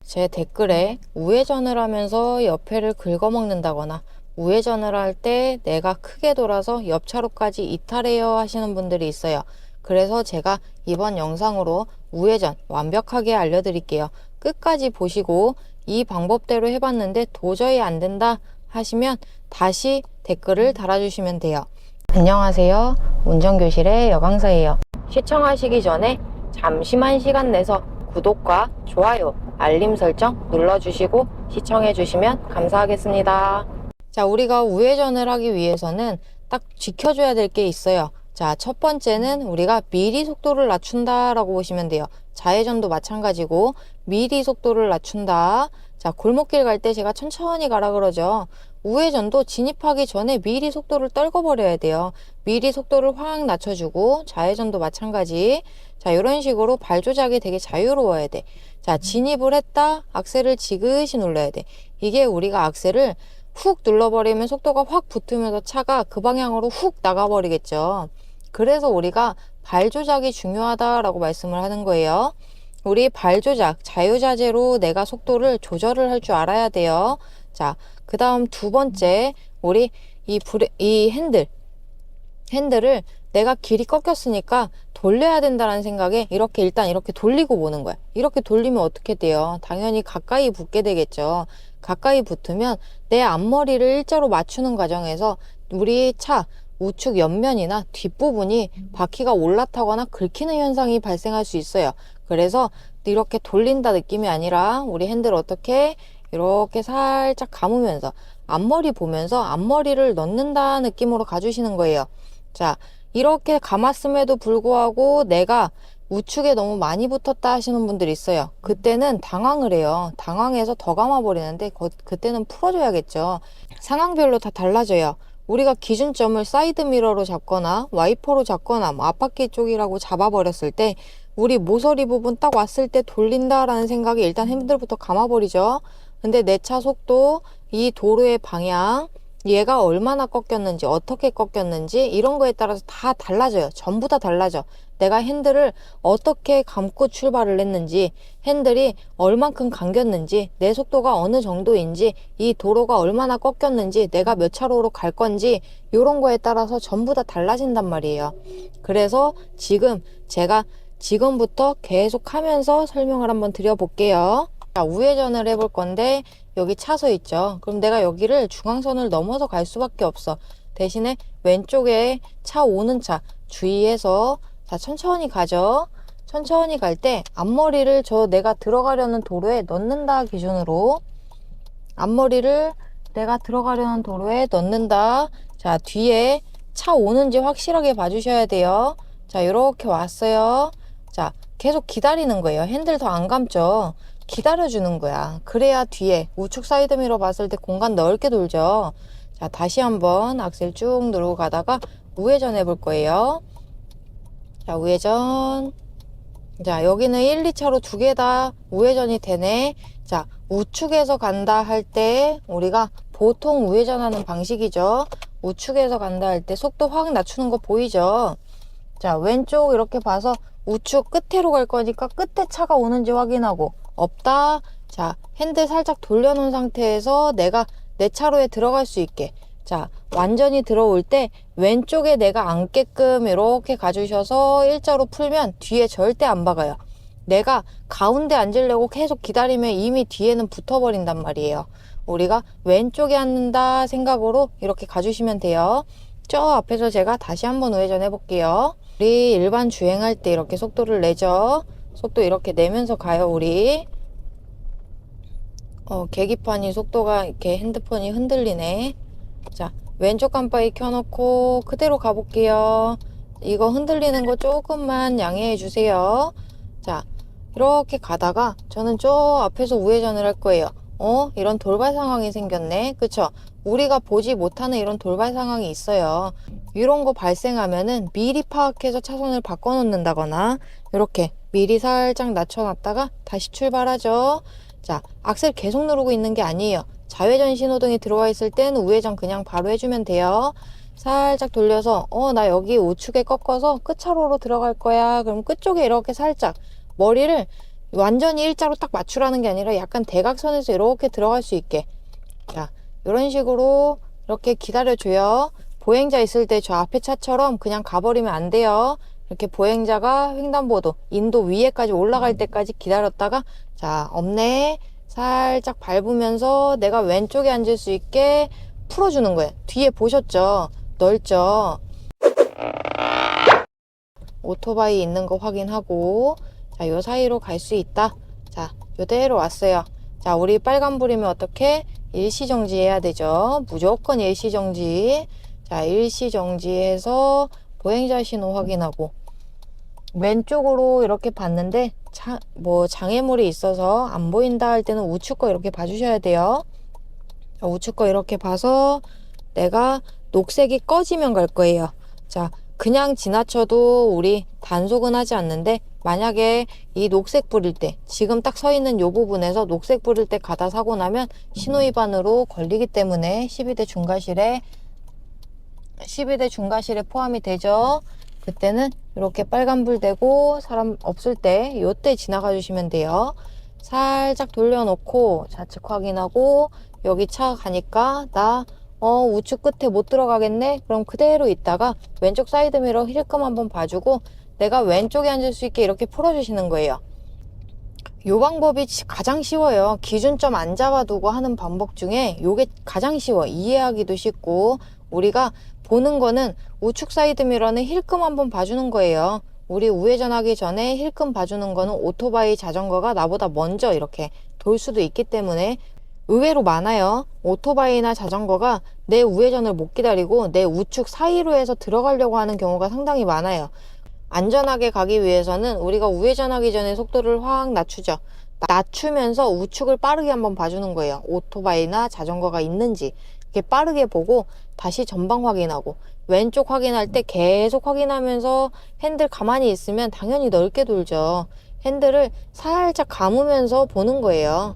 제 댓글에 우회전을 하면서 옆에를 긁어먹는다거나 우회전을 할 때 내가 크게 돌아서 옆차로까지 이탈해요 하시는 분들이 있어요. 그래서 제가 이번 영상으로 우회전 완벽하게 알려드릴게요. 끝까지 보시고 이 방법대로 해봤는데 도저히 안 된다 하시면 다시 댓글을 달아주시면 돼요. 안녕하세요. 운전교실의 여강사예요. 시청하시기 전에 잠시만 시간 내서 구독과 좋아요, 알림 설정 눌러주시고 시청해주시면 감사하겠습니다. 자, 우리가 우회전을 하기 위해서는 딱 지켜줘야 될 게 있어요. 자, 첫 번째는 우리가 미리 속도를 낮춘다 라고 보시면 돼요. 좌회전도 마찬가지고 미리 속도를 낮춘다. 자, 골목길 갈 때 제가 천천히 가라 그러죠. 우회전도 진입하기 전에 미리 속도를 떨궈버려야 돼요. 미리 속도를 확 낮춰주고 좌회전도 마찬가지. 자, 이런 식으로 발 조작이 되게 자유로워야 돼. 자, 진입을 했다. 악셀을 지그시 눌러야 돼. 이게 우리가 악셀을 훅 눌러버리면 속도가 확 붙으면서 차가 그 방향으로 훅 나가버리겠죠. 그래서 우리가 발 조작이 중요하다라고 말씀을 하는 거예요. 우리 발 조작, 자유자재로 내가 속도를 조절을 할 줄 알아야 돼요. 자, 그 다음 두 번째, 우리 이 핸들을 내가 길이 꺾였으니까 돌려야 된다는 생각에 일단 이렇게 돌리고 보는 거야. 이렇게 돌리면 어떻게 돼요? 당연히 가까이 붙게 되겠죠. 가까이 붙으면 내 앞머리를 일자로 맞추는 과정에서 우리 차 우측 옆면이나 뒷부분이 바퀴가 올라타거나 긁히는 현상이 발생할 수 있어요. 그래서 이렇게 돌린다 느낌이 아니라 우리 핸들 어떻게 이렇게 살짝 감으면서 앞머리 보면서 앞머리를 넣는다 느낌으로 가주시는 거예요. 자, 이렇게 감았음에도 불구하고 내가 우측에 너무 많이 붙었다 하시는 분들이 있어요. 그때는 당황을 해요. 당황해서 더 감아버리는데 그때는 풀어줘야겠죠. 상황별로 다 달라져요. 우리가 기준점을 사이드미러로 잡거나 와이퍼로 잡거나 앞바퀴 쪽이라고 잡아버렸을 때 우리 모서리 부분 딱 왔을 때 돌린다라는 생각이 일단 핸들부터 감아버리죠. 근데 내 차 속도, 이 도로의 방향, 얘가 얼마나 꺾였는지, 어떻게 꺾였는지 이런 거에 따라서 다 달라져요. 전부 다 달라져. 내가 핸들을 어떻게 감고 출발을 했는지, 핸들이 얼만큼 감겼는지, 내 속도가 어느 정도인지, 이 도로가 얼마나 꺾였는지, 내가 몇 차로로 갈 건지 이런 거에 따라서 전부 다 달라진단 말이에요. 그래서 제가 지금부터 계속 하면서 설명을 한번 드려볼게요. 자, 우회전을 해볼 건데 여기 차서 있죠. 그럼 내가 여기를 중앙선을 넘어서 갈 수밖에 없어. 대신에 왼쪽에 차 오는 차 주의해서 자, 천천히 가죠. 천천히 갈 때 앞머리를 내가 들어가려는 도로에 넣는다 기준으로 앞머리를 내가 들어가려는 도로에 넣는다. 자, 뒤에 차 오는지 확실하게 봐주셔야 돼요. 자, 이렇게 왔어요. 자, 계속 기다리는 거예요. 핸들 더 안 감죠. 기다려주는 거야. 그래야 뒤에 우측 사이드미러 봤을 때 공간 넓게 돌죠. 자, 다시 한번 악셀 쭉 누르고 가다가 우회전 해볼 거예요. 자, 우회전. 자, 여기는 1, 2차로 두 개 다 우회전이 되네. 자, 우측에서 간다 할 때 우리가 보통 우회전하는 방식이죠. 우측에서 간다 할 때 속도 확 낮추는 거 보이죠? 자, 왼쪽 이렇게 봐서 우측 끝으로 갈 거니까 끝에 차가 오는지 확인하고 없다. 자, 핸들 살짝 돌려놓은 상태에서 내가 내 차로에 들어갈 수 있게. 자, 완전히 들어올 때 왼쪽에 내가 앉게끔 이렇게 가주셔서 일자로 풀면 뒤에 절대 안 박아요. 내가 가운데 앉으려고 계속 기다리면 이미 뒤에는 붙어버린단 말이에요. 우리가 왼쪽에 앉는다 생각으로 이렇게 가주시면 돼요. 저 앞에서 제가 다시 한번 우회전 해볼게요. 우리 일반 주행할 때 이렇게 속도를 내죠. 속도 이렇게 내면서 가요, 우리. 계기판이 속도가 이렇게 핸드폰이 흔들리네. 자, 왼쪽 깜빡이 켜놓고 그대로 가볼게요. 이거 흔들리는 거 조금만 양해해 주세요. 자, 이렇게 가다가 저는 저 앞에서 우회전을 할 거예요. 이런 돌발 상황이 생겼네. 그쵸? 우리가 보지 못하는 이런 돌발 상황이 있어요. 이런 거 발생하면은 미리 파악해서 차선을 바꿔놓는다거나 이렇게 미리 살짝 낮춰놨다가 다시 출발하죠. 자, 악셀 계속 누르고 있는 게 아니에요. 좌회전 신호등이 들어와 있을 땐 우회전 그냥 바로 해주면 돼요. 살짝 돌려서 나 여기 우측에 꺾어서 끝차로로 들어갈 거야. 그럼 끝쪽에 이렇게 살짝 머리를 완전히 일자로 딱 맞추라는 게 아니라 약간 대각선에서 이렇게 들어갈 수 있게. 자, 이런 식으로 이렇게 기다려줘요. 보행자 있을 때 저 앞에 차처럼 그냥 가버리면 안 돼요. 이렇게 보행자가 횡단보도, 인도 위에까지 올라갈 때까지 기다렸다가, 자, 없네. 살짝 밟으면서 내가 왼쪽에 앉을 수 있게 풀어주는 거예요. 뒤에 보셨죠? 넓죠? 오토바이 있는 거 확인하고, 자, 요 사이로 갈 수 있다. 자, 요대로 왔어요. 자, 우리 빨간불이면 어떻게? 일시정지 해야 되죠. 무조건 일시정지. 자, 일시정지해서 보행자 신호 확인하고, 왼쪽으로 이렇게 봤는데 장애물이 있어서 안 보인다 할 때는 우측 거 이렇게 봐주셔야 돼요. 자, 우측 거 이렇게 봐서 내가 녹색이 꺼지면 갈 거예요. 자, 그냥 지나쳐도 우리 단속은 하지 않는데, 만약에 이 녹색 불일 때, 지금 딱 서 있는 요 부분에서 녹색 불일 때 가다 사고 나면 신호위반으로 걸리기 때문에 12대 중과실에 포함이 되죠. 그때는 이렇게 빨간불 되고 사람 없을 때 요때 지나가 주시면 돼요. 살짝 돌려놓고 좌측 확인하고, 여기 차 가니까 나 우측 끝에 못 들어가겠네? 그럼 그대로 있다가 왼쪽 사이드미러 힐끔 한번 봐주고 내가 왼쪽에 앉을 수 있게 이렇게 풀어주시는 거예요. 요 방법이 가장 쉬워요. 기준점 안 잡아두고 하는 방법 중에 요게 가장 쉬워. 이해하기도 쉽고, 우리가 보는 거는 우측 사이드미러는 힐끔 한번 봐주는 거예요. 우리 우회전하기 전에 힐끔 봐주는 거는 오토바이 자전거가 나보다 먼저 이렇게 돌 수도 있기 때문에 의외로 많아요. 오토바이나 자전거가 내 우회전을 못 기다리고 내 우측 사이로 해서 들어가려고 하는 경우가 상당히 많아요. 안전하게 가기 위해서는 우리가 우회전하기 전에 속도를 확 낮추죠. 낮추면서 우측을 빠르게 한번 봐주는 거예요. 오토바이나 자전거가 있는지 이렇게 빠르게 보고 다시 전방 확인하고, 왼쪽 확인할 때 계속 확인하면서 핸들 가만히 있으면 당연히 넓게 돌죠. 핸들을 살짝 감으면서 보는 거예요.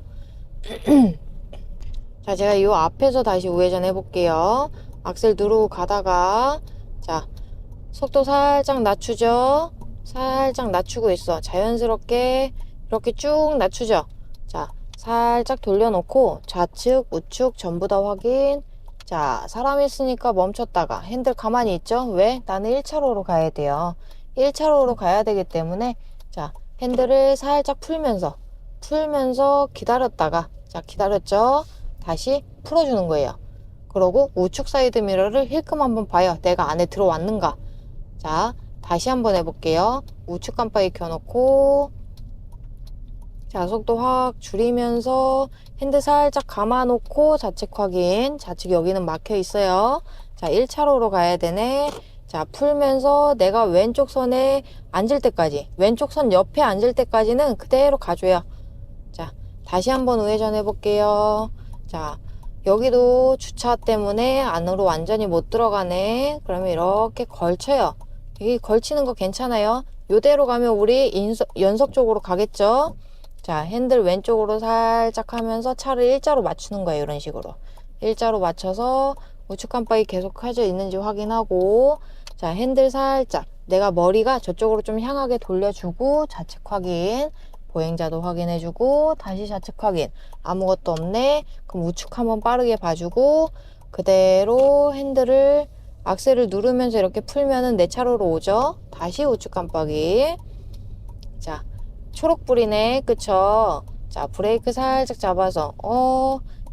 자, 제가 이 앞에서 다시 우회전 해볼게요. 악셀 누르고 가다가, 자, 속도 살짝 낮추죠. 살짝 낮추고 있어. 자연스럽게 이렇게 쭉 낮추죠. 자, 살짝 돌려놓고 좌측 우측 전부 다 확인. 자, 사람 있으니까 멈췄다가 핸들 가만히 있죠. 왜? 나는 1차로로 가야 돼요. 1차로로 가야 되기 때문에, 자, 핸들을 살짝 풀면서 기다렸다가, 자, 기다렸죠. 다시 풀어주는 거예요. 그러고 우측 사이드 미러를 힐끔 한번 봐요. 내가 안에 들어왔는가. 자, 다시 한번 해볼게요. 우측 깜빡이 켜놓고, 자, 속도 확 줄이면서 핸들 살짝 감아놓고 좌측 확인. 좌측 여기는 막혀 있어요. 자, 1차로로 가야 되네. 자, 풀면서 내가 왼쪽 선에 앉을 때까지, 왼쪽 선 옆에 앉을 때까지는 그대로 가줘요. 자, 다시 한번 우회전 해볼게요. 자, 여기도 주차 때문에 안으로 완전히 못 들어가네. 그러면 이렇게 걸쳐요. 여기 걸치는 거 괜찮아요. 요대로 가면 우리 연속적으로 가겠죠. 자, 핸들 왼쪽으로 살짝 하면서 차를 일자로 맞추는 거예요. 이런 식으로 일자로 맞춰서 우측 깜빡이 계속 켜져 있는지 확인하고, 자, 핸들 살짝 내가 머리가 저쪽으로 좀 향하게 돌려주고 좌측 확인. 보행자도 확인해주고 다시 좌측 확인. 아무것도 없네. 그럼 우측 한번 빠르게 봐주고 그대로 핸들을 악셀을 누르면서 이렇게 풀면은 내 차로로 오죠. 다시 우측 깜빡이. 자, 초록불이네. 그쵸? 자, 브레이크 살짝 잡아서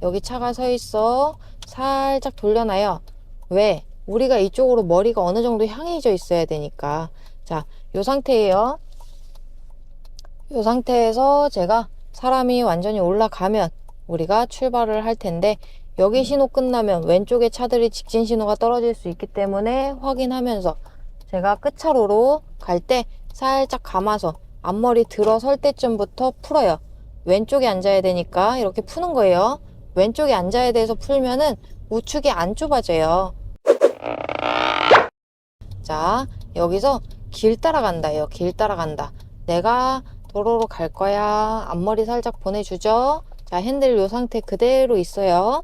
여기 차가 서 있어. 살짝 돌려놔요. 왜? 우리가 이쪽으로 머리가 어느 정도 향해져 있어야 되니까. 자, 요 상태예요. 이 상태에서 제가 사람이 완전히 올라가면 우리가 출발을 할 텐데, 여기 신호 끝나면 왼쪽에 차들이 직진 신호가 떨어질 수 있기 때문에 확인하면서 제가 끝차로로 갈 때 살짝 감아서 앞머리 들어설 때쯤부터 풀어요. 왼쪽에 앉아야 되니까 이렇게 푸는 거예요. 왼쪽에 앉아야 돼서 풀면은 우측이 안 좁아져요. 자, 여기서 길 따라간다예요. 길 따라간다. 내가 도로로 갈 거야. 앞머리 살짝 보내주죠. 자, 핸들 요 상태 그대로 있어요.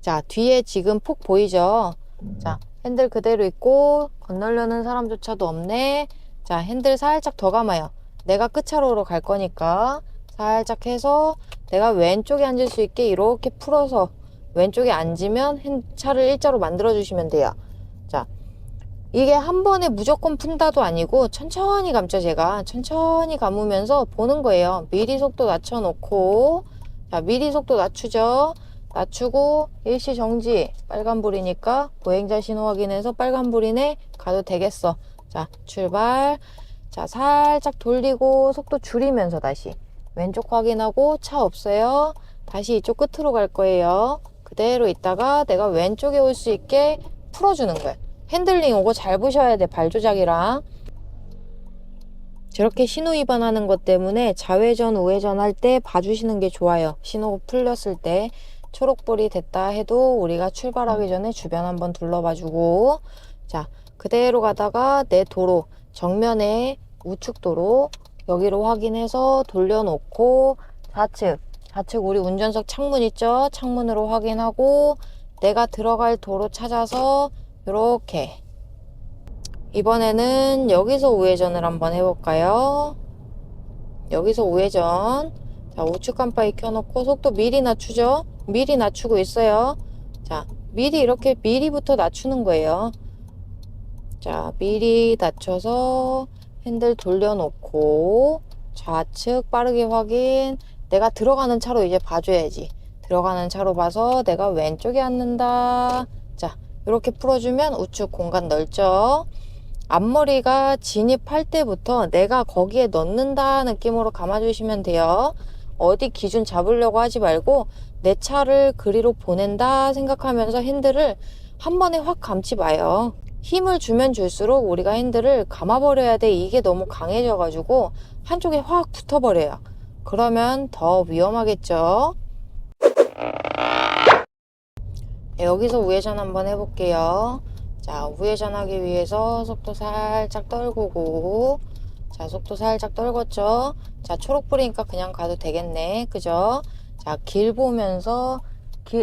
자, 뒤에 지금 폭 보이죠? 자, 핸들 그대로 있고 건너려는 사람조차도 없네. 자, 핸들 살짝 더 감아요. 내가 끝차로로 갈 거니까 살짝 해서 내가 왼쪽에 앉을 수 있게 이렇게 풀어서 왼쪽에 앉으면 차를 일자로 만들어 주시면 돼요. 자, 이게 한 번에 무조건 푼다도 아니고 천천히 감죠. 제가 천천히 감으면서 보는 거예요. 미리 속도 낮춰 놓고, 자, 미리 속도 낮추죠. 낮추고 일시 정지. 빨간불이니까 보행자 신호 확인해서 빨간불이네. 가도 되겠어. 자, 출발. 자, 살짝 돌리고 속도 줄이면서 다시 왼쪽 확인하고 차 없어요. 다시 이쪽 끝으로 갈 거예요. 그대로 있다가 내가 왼쪽에 올 수 있게 풀어주는 거예요. 핸들링 오고 잘 보셔야 돼. 발 조작이랑. 저렇게 신호 위반하는 것 때문에 좌회전 우회전 할 때 봐주시는 게 좋아요. 신호 풀렸을 때 초록불이 됐다 해도 우리가 출발하기 전에 주변 한번 둘러봐주고, 자, 그대로 가다가 내 도로 정면에 우측 도로 여기로 확인해서 돌려놓고 좌측 우리 운전석 창문 있죠? 창문으로 확인하고 내가 들어갈 도로 찾아서 이렇게 이번에는 여기서 우회전을 한번 해볼까요? 여기서 우회전. 자, 우측 깜빡이 켜놓고 속도 미리 낮추죠? 미리 낮추고 있어요. 자, 미리부터 낮추는 거예요. 자, 미리 낮춰서 핸들 돌려놓고 좌측 빠르게 확인. 내가 들어가는 차로 이제 봐줘야지. 들어가는 차로 봐서 내가 왼쪽에 앉는다. 자, 이렇게 풀어주면 우측 공간 넓죠? 앞머리가 진입할 때부터 내가 거기에 넣는다 느낌으로 감아주시면 돼요. 어디 기준 잡으려고 하지 말고 내 차를 그리로 보낸다 생각하면서 핸들을 한 번에 확 감지 마요. 힘을 주면 줄수록 우리가 핸들을 감아버려야 돼. 이게 너무 강해져가지고 한쪽에 확 붙어버려요. 그러면 더 위험하겠죠. 네, 여기서 우회전 한번 해볼게요. 자, 우회전하기 위해서 속도 살짝 떨구고, 자, 속도 살짝 떨궜죠. 자, 초록불이니까 그냥 가도 되겠네. 그죠? 자, 길 보면서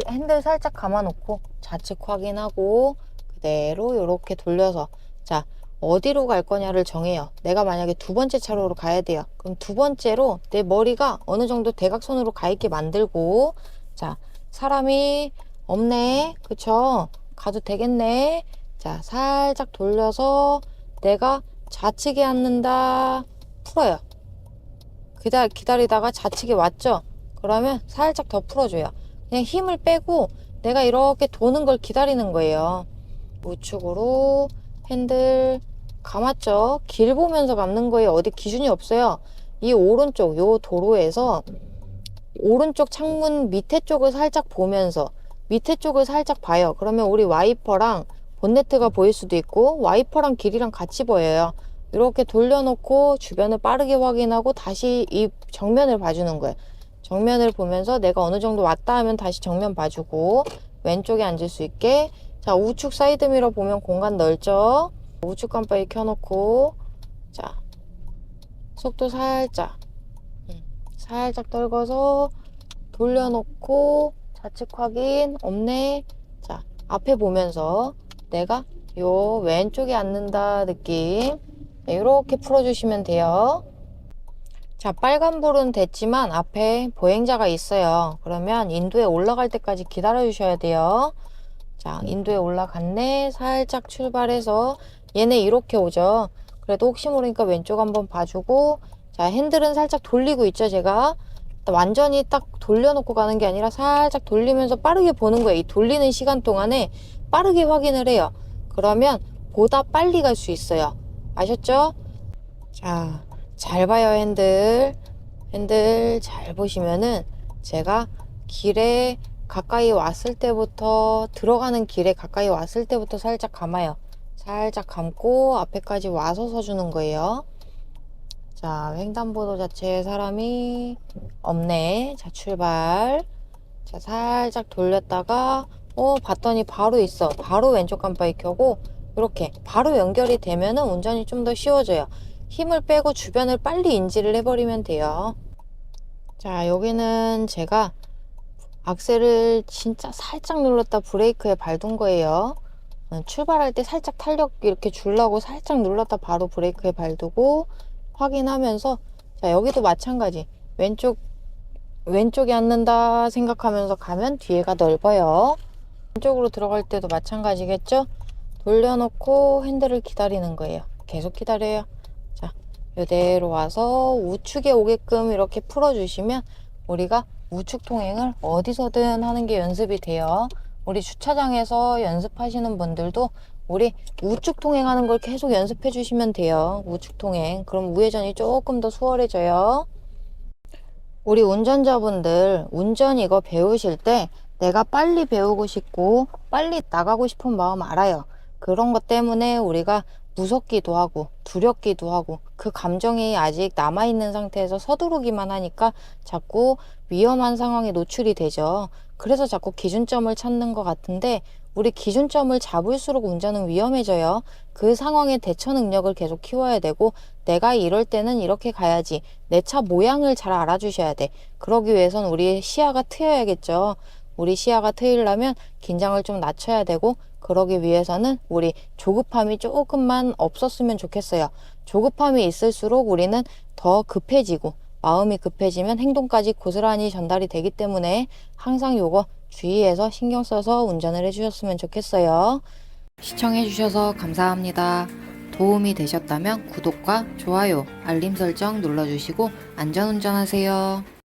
핸들 살짝 감아놓고 좌측 확인하고 그대로 이렇게 돌려서, 자, 어디로 갈 거냐를 정해요. 내가 만약에 두 번째 차로로 가야 돼요. 그럼 두 번째로 내 머리가 어느 정도 대각선으로 가 있게 만들고, 자, 사람이 없네. 그쵸? 가도 되겠네. 자, 살짝 돌려서 내가 좌측에 앉는다. 풀어요. 기다리다가 좌측에 왔죠? 그러면 살짝 더 풀어줘요. 그냥 힘을 빼고 내가 이렇게 도는 걸 기다리는 거예요. 우측으로 핸들 감았죠? 길 보면서 감는 거에 어디 기준이 없어요. 이 오른쪽, 요 도로에서 오른쪽 창문 밑에 쪽을 살짝 보면서 밑에 쪽을 살짝 봐요. 그러면 우리 와이퍼랑 본네트가 보일 수도 있고 와이퍼랑 길이랑 같이 보여요. 이렇게 돌려놓고 주변을 빠르게 확인하고 다시 이 정면을 봐주는 거예요. 정면을 보면서 내가 어느 정도 왔다 하면 다시 정면 봐주고 왼쪽에 앉을 수 있게. 자, 우측 사이드미러 보면 공간 넓죠? 우측 깜빡이 켜놓고, 자, 속도 살짝 떨궈서 돌려놓고 좌측 확인. 없네. 자, 앞에 보면서 내가 요 왼쪽에 앉는다 느낌. 이렇게 풀어주시면 돼요. 자, 빨간불은 됐지만 앞에 보행자가 있어요. 그러면 인도에 올라갈 때까지 기다려 주셔야 돼요. 자, 인도에 올라갔네. 살짝 출발해서 얘네 이렇게 오죠. 그래도 혹시 모르니까 왼쪽 한번 봐주고, 자, 핸들은 살짝 돌리고 있죠. 제가 완전히 딱 돌려놓고 가는 게 아니라 살짝 돌리면서 빠르게 보는 거예요. 이 돌리는 시간 동안에 빠르게 확인을 해요. 그러면 보다 빨리 갈 수 있어요. 아셨죠? 자, 잘 봐요. 핸들 잘 보시면은 제가 길에 가까이 왔을 때부터, 들어가는 길에 가까이 왔을 때부터 살짝 감아요. 살짝 감고 앞에까지 와서 서주는 거예요. 자, 횡단보도 자체에 사람이 없네. 자, 출발. 자, 살짝 돌렸다가 봤더니 바로 있어. 바로 왼쪽 깜빡이 켜고 이렇게 바로 연결이 되면은 운전이 좀 더 쉬워져요. 힘을 빼고 주변을 빨리 인지를 해버리면 돼요. 자, 여기는 제가 악셀을 진짜 살짝 눌렀다 브레이크에 밟은 거예요. 출발할 때 살짝 탄력 이렇게 주려고 살짝 눌렀다 바로 브레이크에 밟고 확인하면서, 자, 여기도 마찬가지. 왼쪽에 앉는다 생각하면서 가면 뒤에가 넓어요. 왼쪽으로 들어갈 때도 마찬가지겠죠? 돌려놓고 핸들을 기다리는 거예요. 계속 기다려요. 자, 이대로 와서 우측에 오게끔 이렇게 풀어주시면 우리가 우측 통행을 어디서든 하는 게 연습이 돼요. 우리 주차장에서 연습하시는 분들도 우리 우측 통행하는 걸 계속 연습해 주시면 돼요. 우측 통행. 그럼 우회전이 조금 더 수월해져요. 우리 운전자분들 운전 이거 배우실 때 내가 빨리 배우고 싶고 빨리 나가고 싶은 마음 알아요. 그런 것 때문에 우리가 무섭기도 하고 두렵기도 하고 그 감정이 아직 남아있는 상태에서 서두르기만 하니까 자꾸 위험한 상황에 노출이 되죠. 그래서 자꾸 기준점을 찾는 것 같은데 우리 기준점을 잡을수록 운전은 위험해져요. 그 상황의 대처 능력을 계속 키워야 되고 내가 이럴 때는 이렇게 가야지. 내 차 모양을 잘 알아주셔야 돼. 그러기 위해선 우리 시야가 트여야겠죠. 우리 시야가 트이려면 긴장을 좀 낮춰야 되고 그러기 위해서는 우리 조급함이 조금만 없었으면 좋겠어요. 조급함이 있을수록 우리는 더 급해지고 마음이 급해지면 행동까지 고스란히 전달이 되기 때문에 항상 요거 주의해서 신경 써서 운전을 해주셨으면 좋겠어요. 시청해 주셔서 감사합니다. 도움이 되셨다면 구독과 좋아요, 알림 설정 눌러주시고 안전운전하세요.